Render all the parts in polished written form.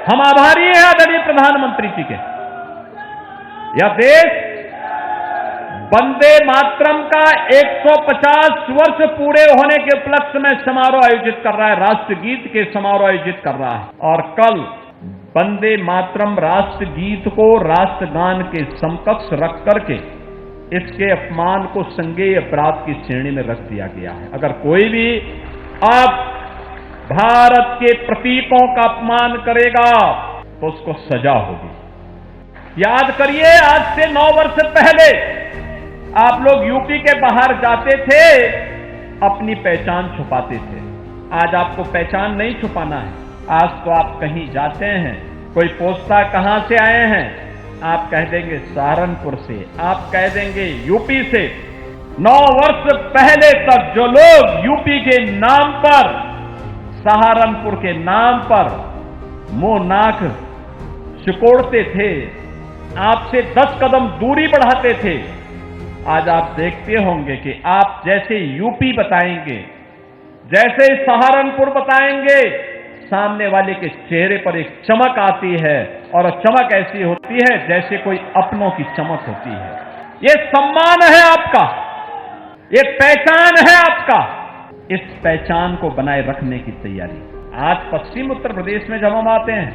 हम आभारी हैं आदरणीय प्रधानमंत्री जी के। यह देश वंदे मातरम का 150 वर्ष पूरे होने के उपलक्ष्य में समारोह आयोजित कर रहा है, राष्ट्रगीत के समारोह आयोजित कर रहा है। और कल वंदे मातरम राष्ट्रगीत को राष्ट्रगान के समकक्ष रख करके इसके अपमान को संज्ञेय अपराध की श्रेणी में रख दिया गया है। अगर कोई भी अब भारत के प्रतीकों का अपमान करेगा तो उसको सजा होगी। याद करिए, आज से 9 वर्ष पहले आप लोग यूपी के बाहर जाते थे, अपनी पहचान छुपाते थे। आज आपको पहचान नहीं छुपाना है। आज तो आप कहीं जाते हैं, कोई पूछता कहां से आए हैं, आप कह देंगे सहारनपुर से, आप कह देंगे यूपी से। 9 वर्ष पहले तक जो लोग यूपी के नाम पर, सहारनपुर के नाम पर मुंह नाक सिकोड़ते थे, आपसे 10 कदम दूरी बढ़ाते थे, आज आप देखते होंगे कि आप जैसे यूपी बताएंगे, जैसे सहारनपुर बताएंगे, सामने वाले के चेहरे पर एक चमक आती है, और चमक ऐसी होती है जैसे कोई अपनों की चमक होती है। ये सम्मान है आपका, ये पहचान है आपका। इस पहचान को बनाए रखने की तैयारी। आज पश्चिम उत्तर प्रदेश में जब हम आते हैं,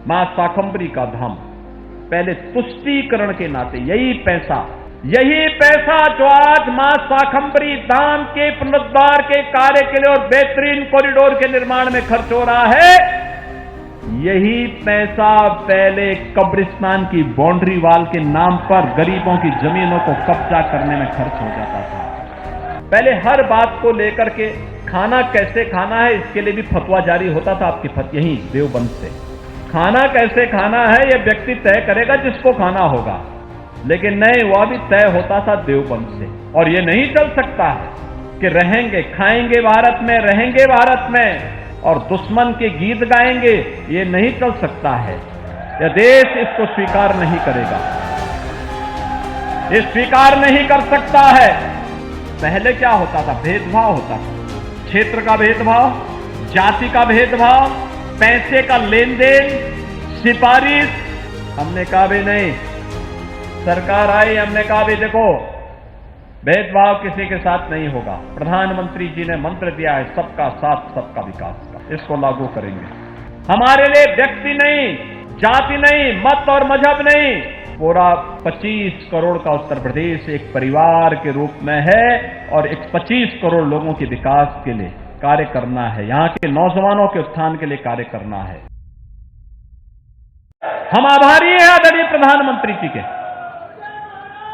मां शाकंभरी का धाम, पहले तुष्टीकरण के नाते यही पैसा जो आज मां शाकंभरी धाम के पुनरुद्धार के कार्य के लिए और बेहतरीन कॉरिडोर के निर्माण में खर्च हो रहा है, यही पैसा पहले कब्रिस्तान की बाउंड्री वाल के नाम पर गरीबों की जमीनों को कब्जा करने में खर्च हो जाता था। पहले हर बात को लेकर के खाना कैसे खाना है, इसके लिए भी फतवा जारी होता था आपकी यहीं देवबंद से। खाना कैसे खाना है यह व्यक्ति तय करेगा जिसको खाना होगा, लेकिन नहीं, वह भी तय होता था देवबंद से। और यह नहीं चल सकता है कि रहेंगे, खाएंगे भारत में, रहेंगे भारत में और दुश्मन के गीत गाएंगे, ये नहीं चल सकता है। यह देश इसको स्वीकार नहीं करेगा, ये स्वीकार नहीं कर सकता है। पहले क्या होता था? भेदभाव होता था, क्षेत्र का भेदभाव, जाति का भेदभाव, पैसे का लेन देन, सिफारिश। हमने कहा भी नहीं, सरकार आई, हमने कहा भी देखो भेदभाव किसी के साथ नहीं होगा। प्रधानमंत्री जी ने मंत्र दिया है सबका साथ सबका विकास का, इसको लागू करेंगे। हमारे लिए व्यक्ति नहीं, जाति नहीं, मत और मजहब नहीं, पूरा 25 करोड़ का उत्तर प्रदेश एक परिवार के रूप में है और एक 25 करोड़ लोगों के विकास के लिए कार्य करना है, यहां के नौजवानों के उत्थान के लिए कार्य करना है। हम आभारी हैं आदरणीय प्रधानमंत्री जी के।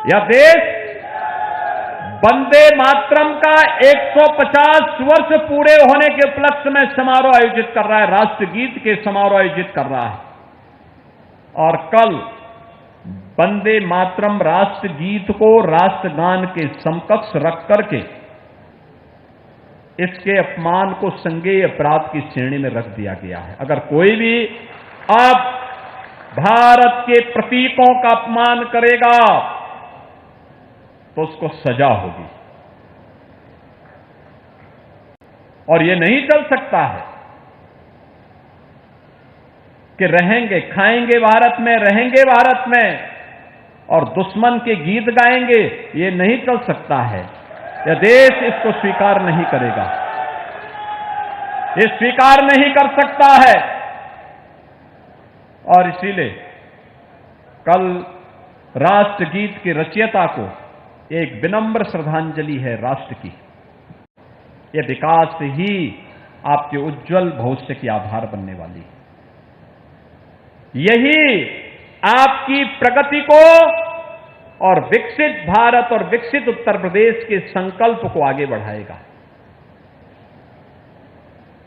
यह देश वंदे मातरम का 150 वर्ष पूरे होने के उपलक्ष्य में समारोह आयोजित कर रहा है, राष्ट्रगीत के समारोह आयोजित कर रहा है। और कल वंदे मातरम राष्ट्रगीत को राष्ट्रगान के समकक्ष रख करके इसके अपमान को संज्ञेय अपराध की श्रेणी में रख दिया गया है। अगर कोई भी अब भारत के प्रतीकों का अपमान करेगा तो उसको सजा होगी। और यह नहीं चल सकता है कि रहेंगे, खाएंगे भारत में, रहेंगे भारत में और दुश्मन के गीत गाएंगे, ये नहीं चल सकता है। यह देश इसको स्वीकार नहीं करेगा, ये स्वीकार नहीं कर सकता है। और इसीलिए कल राष्ट्रगीत के रचयिता को एक विनम्र श्रद्धांजलि है राष्ट्र की। यह विकास ही आपके उज्जवल भविष्य की आधार बनने वाली है। यही आपकी प्रगति को और विकसित भारत और विकसित उत्तर प्रदेश के संकल्प को आगे बढ़ाएगा।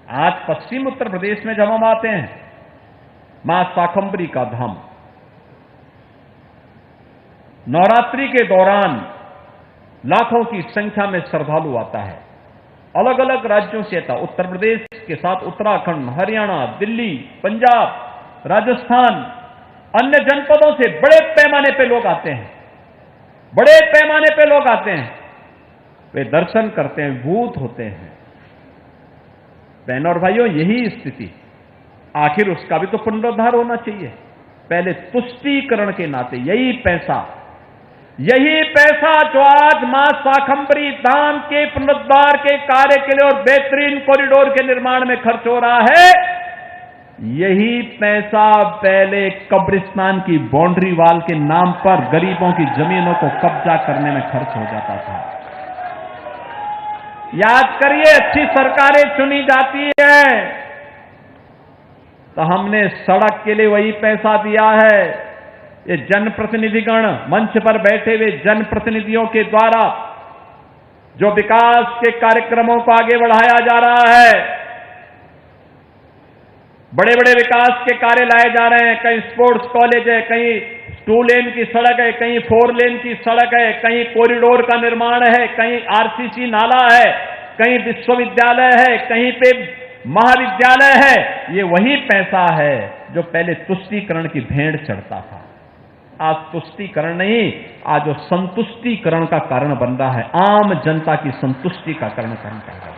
आज पश्चिम उत्तर प्रदेश में जब हम आते हैं, मां शाकंभरी का धाम, नवरात्रि के दौरान लाखों की संख्या में श्रद्धालु आता है। अलग अलग राज्यों से आता, उत्तर प्रदेश के साथ उत्तराखंड, हरियाणा, दिल्ली, पंजाब, राजस्थान, अन्य जनपदों से बड़े पैमाने पे लोग आते हैं, बड़े पैमाने पे लोग आते हैं। वे दर्शन करते हैं, भूत होते हैं। बहनों और भाइयों, यही स्थिति आखिर उसका भी तो पुनरुद्धार होना चाहिए। पहले तुष्टीकरण के नाते यही पैसा जो आज मां शाकंभरी धाम के पुनरुद्धार के कार्य के लिए और बेहतरीन कॉरिडोर के निर्माण में खर्च हो रहा है, यही पैसा पहले कब्रिस्तान की बाउंड्री वाल के नाम पर गरीबों की जमीनों को कब्जा करने में खर्च हो जाता था। याद करिए, अच्छी सरकारें चुनी जाती है तो हमने सड़क के लिए वही पैसा दिया है। ये जनप्रतिनिधिगण, मंच पर बैठे हुए जनप्रतिनिधियों के द्वारा जो विकास के कार्यक्रमों को आगे बढ़ाया जा रहा है, बड़े बड़े विकास के कार्य लाए जा रहे हैं। कहीं स्पोर्ट्स कॉलेज है, कहीं 2 लेन की सड़क है, कहीं 4 लेन की सड़क है, कहीं कॉरिडोर का निर्माण है, कहीं आरसीसी नाला है, कहीं विश्वविद्यालय है, कहीं पे महाविद्यालय है। ये वही पैसा है जो पहले तुष्टीकरण की भेंट चढ़ता था। आज तुष्टीकरण नहीं, आज जो संतुष्टीकरण का कारण बन रहा है, आम जनता की संतुष्टि का कारण बन रहा है।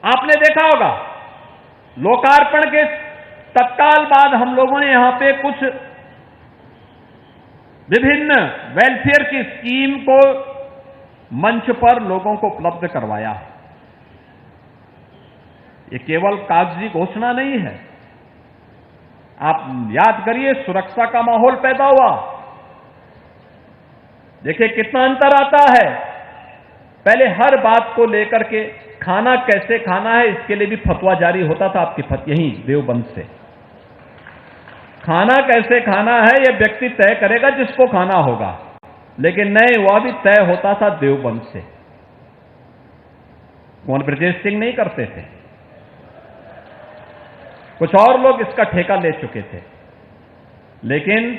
आपने देखा होगा, लोकार्पण के तत्काल बाद हम लोगों ने यहां पे कुछ विभिन्न वेलफेयर की स्कीम को मंच पर लोगों को उपलब्ध करवाया है। ये केवल कागजी घोषणा नहीं है। आप याद करिए, सुरक्षा का माहौल पैदा हुआ। देखिए कितना अंतर आता है। पहले हर बात को लेकर के खाना कैसे खाना है, इसके लिए भी फतवा जारी होता था आपके यहीं देवबंद से। खाना कैसे खाना है यह व्यक्ति तय करेगा जिसको खाना होगा, लेकिन नहीं, वह भी तय होता था देवबंद से। कौन? ब्रजेश सिंह नहीं करते थे, कुछ और लोग इसका ठेका ले चुके थे। लेकिन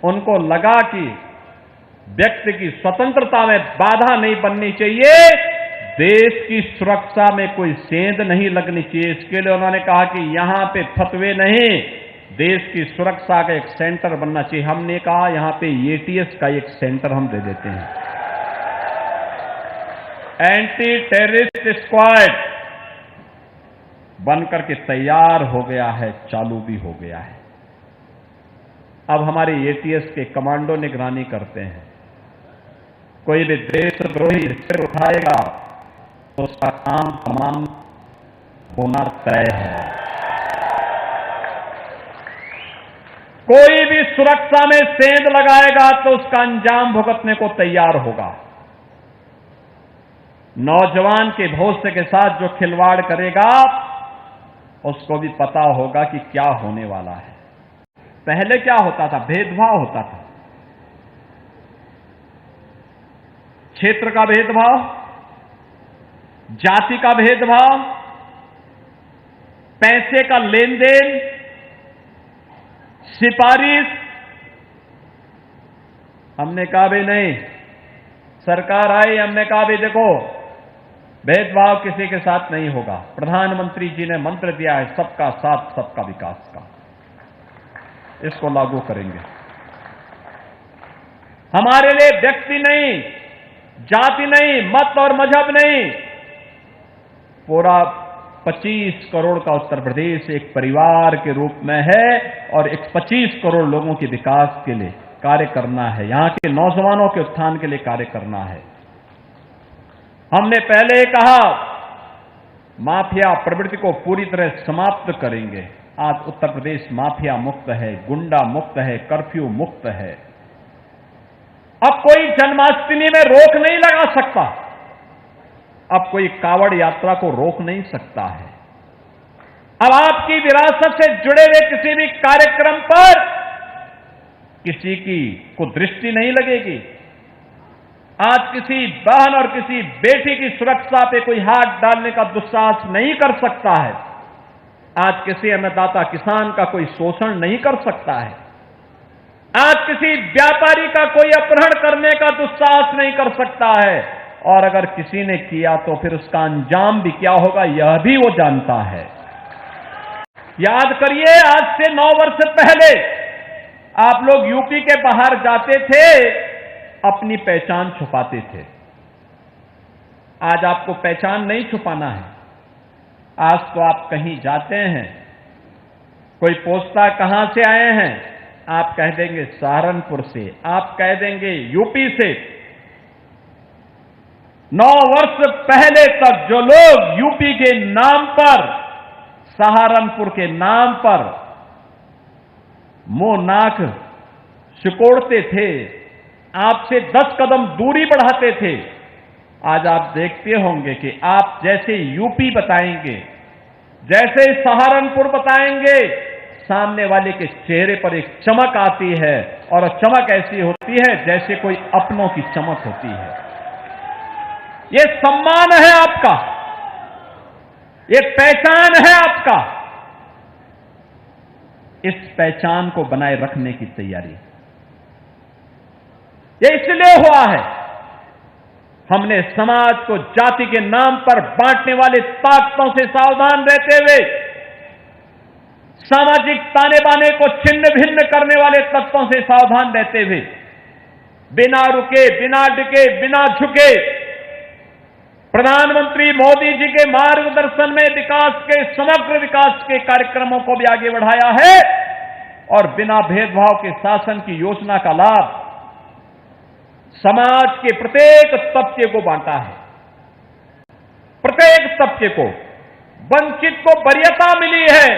उनको लगा कि व्यक्ति की स्वतंत्रता में बाधा नहीं बननी चाहिए, देश की सुरक्षा में कोई सेंध नहीं लगनी चाहिए। इसके लिए उन्होंने कहा कि यहां पे फतवे नहीं, देश की सुरक्षा का एक सेंटर बनना चाहिए। हमने कहा यहां पे एटीएस का एक सेंटर हम दे देते हैं, एंटी टेररिस्ट स्क्वाड बनकर के तैयार हो गया है, चालू भी हो गया है। अब हमारे एटीएस के कमांडो निगरानी करते हैं। कोई भी देशद्रोही सिर उठाएगा तो उसका काम तमाम होना तय है। कोई भी सुरक्षा में सेंध लगाएगा तो उसका अंजाम भुगतने को तैयार होगा। नौजवान के भविष्य के साथ जो खिलवाड़ करेगा उसको भी पता होगा कि क्या होने वाला है। पहले क्या होता था? भेदभाव होता था, क्षेत्र का भेदभाव, जाति का भेदभाव, पैसे का लेन देन, सिफारिश। हमने कहा भी नहीं, सरकार आई, हमने कहा भी देखो भेदभाव किसी के साथ नहीं होगा। प्रधानमंत्री जी ने मंत्र दिया है सबका साथ सबका विकास का, इसको लागू करेंगे। हमारे लिए व्यक्ति नहीं, जाति नहीं, मत और मजहब नहीं, पूरा 25 करोड़ का उत्तर प्रदेश एक परिवार के रूप में है और एक 25 करोड़ लोगों के विकास के लिए कार्य करना है, यहां के नौजवानों के उत्थान के लिए कार्य करना है। हमने पहले कहा माफिया प्रवृत्ति को पूरी तरह समाप्त करेंगे। आज उत्तर प्रदेश माफिया मुक्त है, गुंडा मुक्त है, कर्फ्यू मुक्त है। अब कोई जन्माष्टमी में रोक नहीं लगा सकता, अब कोई कावड़ यात्रा को रोक नहीं सकता है। अब आपकी विरासत से जुड़े हुए किसी भी कार्यक्रम पर किसी की को दृष्टि नहीं लगेगी। आज किसी बहन और किसी बेटी की सुरक्षा पे कोई हाथ डालने का दुस्साहस नहीं कर सकता है। आज किसी अन्नदाता किसान का कोई शोषण नहीं कर सकता है। आज किसी व्यापारी का कोई अपहरण करने का दुस्साहस नहीं कर सकता है। और अगर किसी ने किया तो फिर उसका अंजाम भी क्या होगा यह भी वो जानता है। याद करिए, आज से 9 वर्ष पहले आप लोग यूपी के बाहर जाते थे, अपनी पहचान छुपाते थे। आज आपको पहचान नहीं छुपाना है। आज तो आप कहीं जाते हैं कोई पूछता कहां से आए हैं, आप कह देंगे सहारनपुर से, आप कह देंगे यूपी से। 9 वर्ष पहले तक जो लोग यूपी के नाम पर, सहारनपुर के नाम पर मुंह नाक सिकोड़ते थे, आपसे 10 कदम दूरी बढ़ाते थे, आज आप देखते होंगे कि आप जैसे यूपी बताएंगे, जैसे सहारनपुर बताएंगे, सामने वाले के चेहरे पर एक चमक आती है, और चमक ऐसी होती है जैसे कोई अपनों की चमक होती है। ये सम्मान है आपका, ये पहचान है आपका। इस पहचान को बनाए रखने की तैयारी ये इसलिए हुआ है, हमने समाज को जाति के नाम पर बांटने वाले ताकतों से सावधान रहते हुए, सामाजिक ताने बाने को छिन्न भिन्न करने वाले तत्वों से सावधान रहते हुए, बिना रुके, बिना डिके, बिना झुके, प्रधानमंत्री मोदी जी के मार्गदर्शन में विकास के, समग्र विकास के कार्यक्रमों को भी आगे बढ़ाया है, और बिना भेदभाव के शासन की योजना का लाभ समाज के प्रत्येक तबके को बांटा है। प्रत्येक तबके को, वंचित को वरीयता मिली है,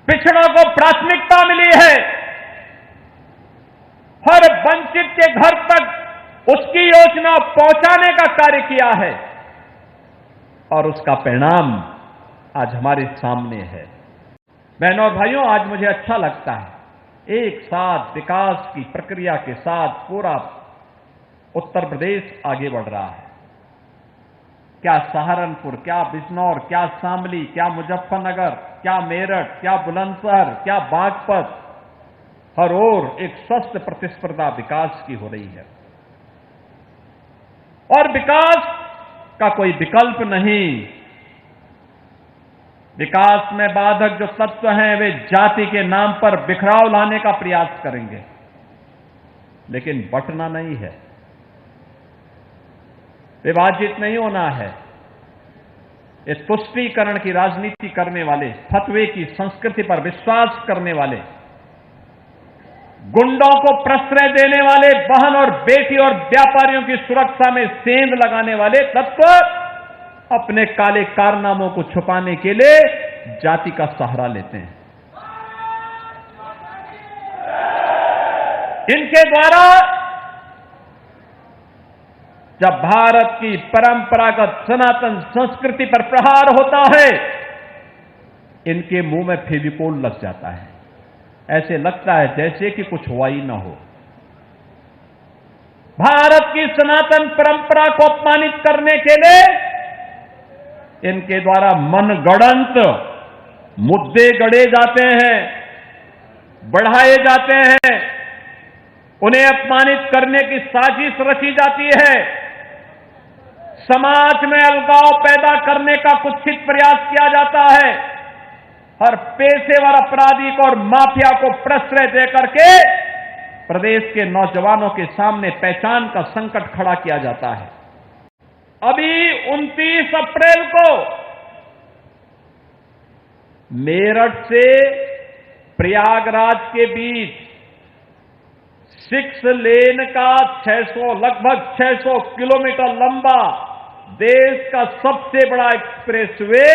पिछड़ों को प्राथमिकता मिली है, हर वंचित के घर तक उसकी योजना पहुंचाने का कार्य किया है, और उसका परिणाम आज हमारे सामने है। बहनों और भाइयों, आज मुझे अच्छा लगता है, एक साथ विकास की प्रक्रिया के साथ पूरा उत्तर प्रदेश आगे बढ़ रहा है। क्या सहारनपुर, क्या बिजनौर, क्या शामली, क्या मुजफ्फरनगर, क्या मेरठ, क्या बुलंदशहर, क्या बागपत, हर ओर एक स्वस्थ प्रतिस्पर्धा विकास की हो रही है, और विकास का कोई विकल्प नहीं। विकास में बाधक जो तत्व हैं वे जाति के नाम पर बिखराव लाने का प्रयास करेंगे, लेकिन बंटना नहीं है, विभाजित नहीं होना है। ये तुष्टीकरण की राजनीति करने वाले, फतवे की संस्कृति पर विश्वास करने वाले, गुंडों को प्रश्रय देने वाले, बहन और बेटी और व्यापारियों की सुरक्षा में सेंध लगाने वाले तत्व अपने काले कारनामों को छुपाने के लिए जाति का सहारा लेते हैं। इनके द्वारा जब भारत की परंपरागत सनातन संस्कृति पर प्रहार होता है, इनके मुंह में फेविकोल लग जाता है, ऐसे लगता है जैसे कि कुछ हुआ ही ना हो। भारत की सनातन परंपरा को अपमानित करने के लिए इनके द्वारा मनगढ़ंत मुद्दे गढ़े जाते हैं, बढ़ाए जाते हैं, उन्हें अपमानित करने की साजिश रची जाती है, समाज में अलगाव पैदा करने का कुत्सित प्रयास किया जाता है, हर पेशेवर अपराधी को और माफिया को प्रश्रय देकर के प्रदेश के नौजवानों के सामने पहचान का संकट खड़ा किया जाता है। अभी 29 अप्रैल को मेरठ से प्रयागराज के बीच 6 लेन का लगभग 600 किलोमीटर लंबा देश का सबसे बड़ा एक्सप्रेसवे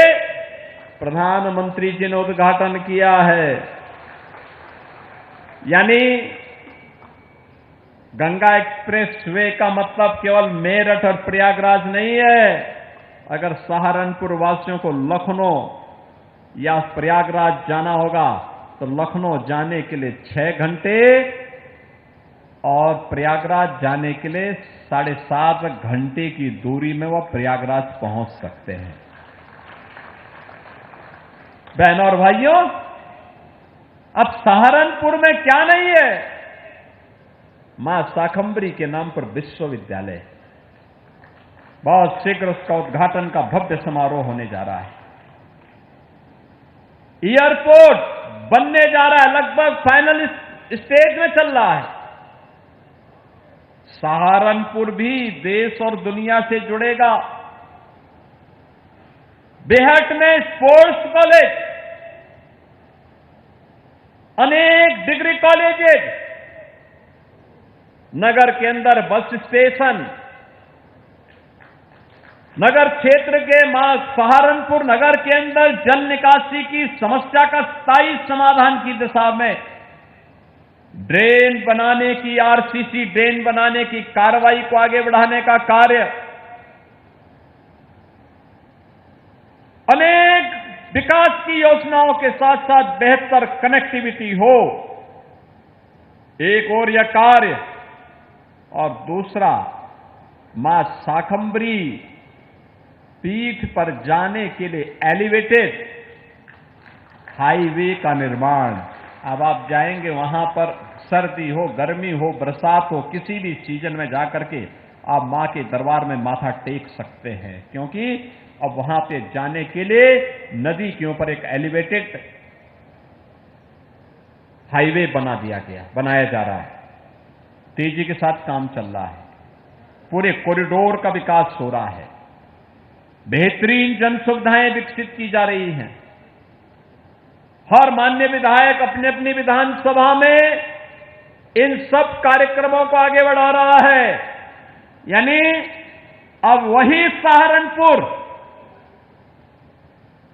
प्रधानमंत्री जी ने उद्घाटन किया है। यानी गंगा एक्सप्रेस वे का मतलब केवल मेरठ और प्रयागराज नहीं है। अगर सहारनपुर वासियों को लखनऊ या प्रयागराज जाना होगा तो लखनऊ जाने के लिए 6 घंटे और प्रयागराज जाने के लिए 7.5 घंटे की दूरी में वह प्रयागराज पहुंच सकते हैं। बहनों और भाइयों, अब सहारनपुर में क्या नहीं है, मां शाकंभरी के नाम पर विश्वविद्यालय, बहुत शीघ्र उसका उद्घाटन का भव्य समारोह होने जा रहा है। एयरपोर्ट बनने जा रहा है, लगभग फाइनल स्टेज में चल रहा है। सहारनपुर भी देश और दुनिया से जुड़ेगा। बेहट में स्पोर्ट्स कॉलेज, अनेक डिग्री कॉलेजेस, नगर के अंदर बस स्टेशन, नगर क्षेत्र के सहारनपुर नगर के अंदर जल निकासी की समस्या का स्थायी समाधान की दिशा में ड्रेन बनाने की, आरसीसी ड्रेन बनाने की कार्रवाई को आगे बढ़ाने का कार्य, अनेक विकास की योजनाओं के साथ साथ बेहतर कनेक्टिविटी हो, एक और यह कार्य, और दूसरा मां शाकंभरी पीठ पर जाने के लिए एलिवेटेड हाईवे का निर्माण। अब आप जाएंगे वहां पर, सर्दी हो, गर्मी हो, बरसात हो, किसी भी सीजन में जाकर के आप मां के दरबार में माथा टेक सकते हैं, क्योंकि अब वहां पे जाने के लिए नदी के ऊपर एक एलिवेटेड हाईवे बनाया जा रहा है। तेजी के साथ काम चल रहा है, पूरे कॉरिडोर का विकास हो रहा है, बेहतरीन जन सुविधाएं विकसित की जा रही हैं। हर माननीय विधायक अपनी अपनी विधानसभा में इन सब कार्यक्रमों को आगे बढ़ा रहा है। यानी अब वही सहारनपुर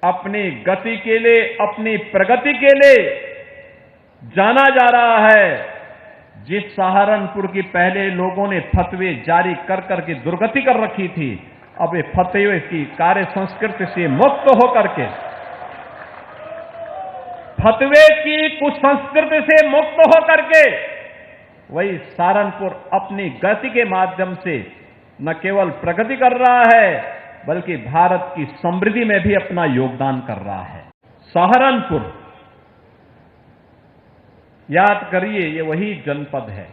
अपनी गति के लिए, अपनी प्रगति के लिए जाना जा रहा है। जिस सहारनपुर की पहले लोगों ने फतवे जारी कर करके दुर्गति कर रखी थी, अब ये फतवे की कार्य संस्कृति से मुक्त होकर के, फतवे की कुसंस्कृति से मुक्त होकर के, वही सहारनपुर अपनी गति के माध्यम से न केवल प्रगति कर रहा है, बल्कि भारत की समृद्धि में भी अपना योगदान कर रहा है। सहारनपुर, याद करिए, ये वही जनपद है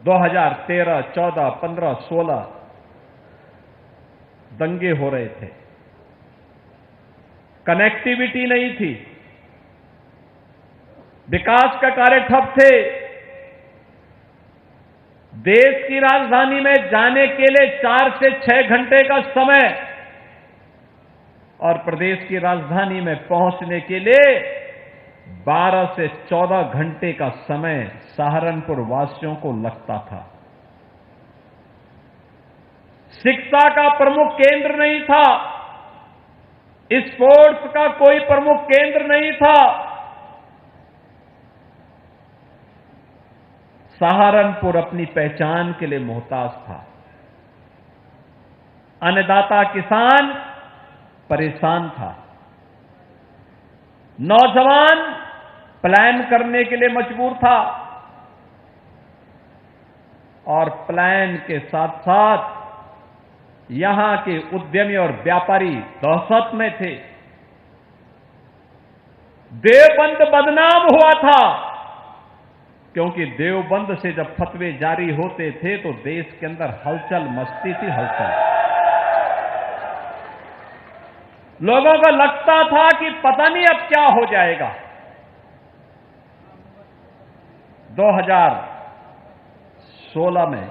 2013, 14, 15, 16 दंगे हो रहे थे, कनेक्टिविटी नहीं थी, विकास का कार्य ठप थे। देश की राजधानी में जाने के लिए 4 से 6 घंटे का समय और प्रदेश की राजधानी में पहुंचने के लिए 12 से 14 घंटे का समय सहारनपुर वासियों को लगता था। शिक्षा का प्रमुख केंद्र नहीं था, स्पोर्ट्स का कोई प्रमुख केंद्र नहीं था। सहारनपुर अपनी पहचान के लिए मोहताज था। अन्नदाता किसान परेशान था, नौजवान प्लान करने के लिए मजबूर था, और प्लान के साथ साथ यहां के उद्यमी और व्यापारी दहशत में थे। देवबंद बदनाम हुआ था, क्योंकि देवबंद से जब फतवे जारी होते थे तो देश के अंदर हलचल मचती थी, हलचल। लोगों को लगता था कि पता नहीं अब क्या हो जाएगा। 2016 में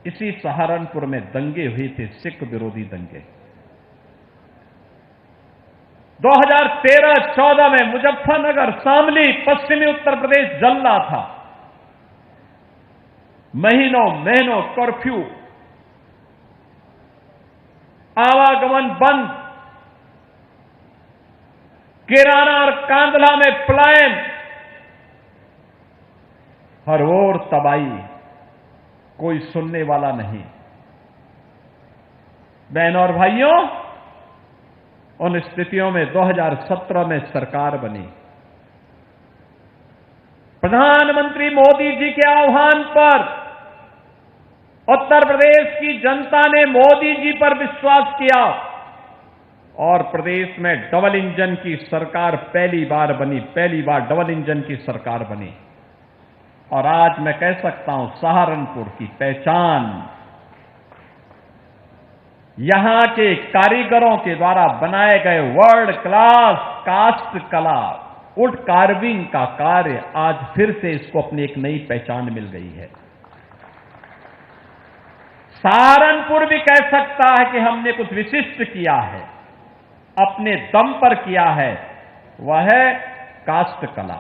इसी सहारनपुर में दंगे हुए थे, सिख विरोधी दंगे। 2013-14 में मुजफ्फरनगर, शामली, पश्चिमी उत्तर प्रदेश जल रहा था। महीनों कर्फ्यू, आवागमन बंद, किराना और कांदला में पलायन, हर ओर तबाही, कोई सुनने वाला नहीं। बहनों और भाइयों, उन स्थितियों में 2017 में सरकार बनी। प्रधानमंत्री मोदी जी के आह्वान पर उत्तर प्रदेश की जनता ने मोदी जी पर विश्वास किया और प्रदेश में डबल इंजन की सरकार पहली बार बनी, पहली बार डबल इंजन की सरकार बनी। और आज मैं कह सकता हूं, सहारनपुर की पहचान यहां के कारीगरों के द्वारा बनाए गए वर्ल्ड क्लास कास्ट कला, वुड कार्विंग का कार्य, आज फिर से इसको अपनी एक नई पहचान मिल गई है। सहारनपुर भी कह सकता है कि हमने कुछ विशिष्ट किया है, अपने दम पर किया है, वह है कास्ट कला।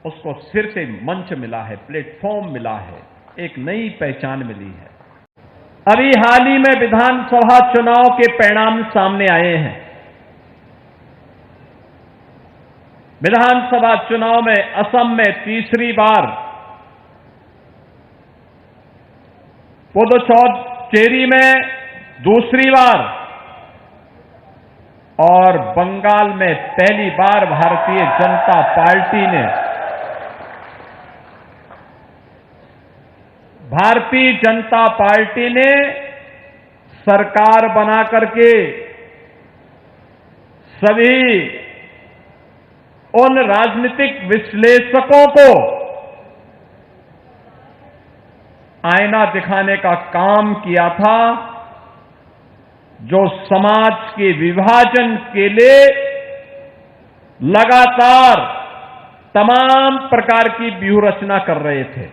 उसको सिर से मंच मिला है, प्लेटफॉर्म मिला है, एक नई पहचान मिली है। अभी हाल ही में विधानसभा चुनाव के परिणाम सामने आए हैं। विधानसभा चुनाव में असम में तीसरी बार, पुदुचेरी में दूसरी बार और बंगाल में पहली बार भारतीय जनता पार्टी ने सरकार बना करके सभी उन राजनीतिक विश्लेषकों को आईना दिखाने का काम किया था, जो समाज के विभाजन के लिए लगातार तमाम प्रकार की व्यूहरचना कर रहे थे।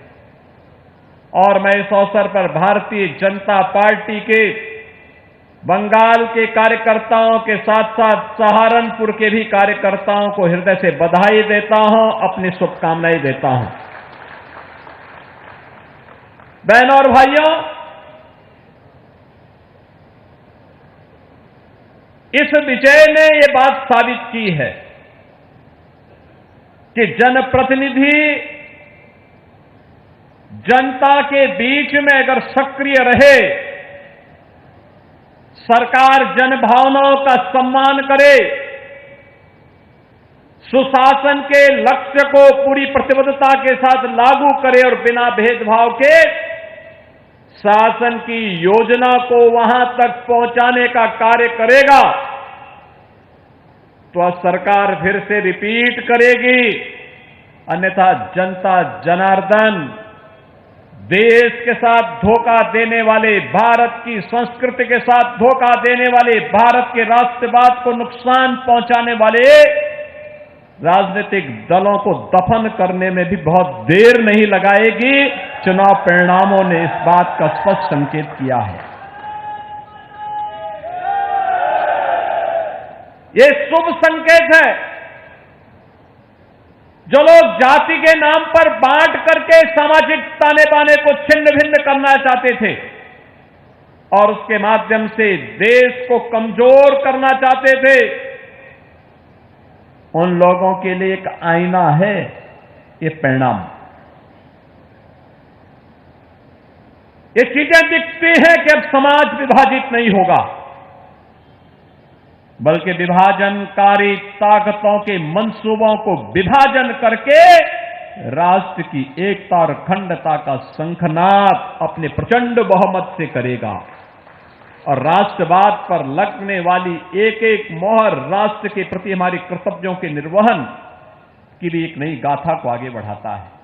और मैं इस अवसर पर भारतीय जनता पार्टी के बंगाल के कार्यकर्ताओं के साथ साथ सहारनपुर के भी कार्यकर्ताओं को हृदय से बधाई देता हूं, अपनी शुभकामनाएं देता हूं। बहनों और भाइयों, इस विजय ने यह बात साबित की है कि जनप्रतिनिधि जनता के बीच में अगर सक्रिय रहे, सरकार जनभावनाओं का सम्मान करे, सुशासन के लक्ष्य को पूरी प्रतिबद्धता के साथ लागू करे और बिना भेदभाव के शासन की योजना को वहां तक पहुंचाने का कार्य करेगा, तो सरकार फिर से रिपीट करेगी। अन्यथा जनता जनार्दन देश के साथ धोखा देने वाले, भारत की संस्कृति के साथ धोखा देने वाले, भारत के राष्ट्रवाद को नुकसान पहुंचाने वाले राजनीतिक दलों को दफन करने में भी बहुत देर नहीं लगाएगी। चुनाव परिणामों ने इस बात का स्पष्ट संकेत किया है। ये शुभ संकेत है। जो लोग जाति के नाम पर बांट करके सामाजिक ताने बाने को छिन्न भिन्न करना चाहते थे और उसके माध्यम से देश को कमजोर करना चाहते थे, उन लोगों के लिए एक आईना है ये परिणाम। ये चीजें दिखती हैं कि अब समाज विभाजित नहीं होगा, बल्कि विभाजनकारी ताकतों के मंसूबों को विभाजन करके राष्ट्र की एकता और अखंडता का शंखनाद अपने प्रचंड बहुमत से करेगा और राष्ट्रवाद पर लगने वाली एक एक मोहर राष्ट्र के प्रति हमारे कर्तव्यों के निर्वहन की भी एक नई गाथा को आगे बढ़ाता है।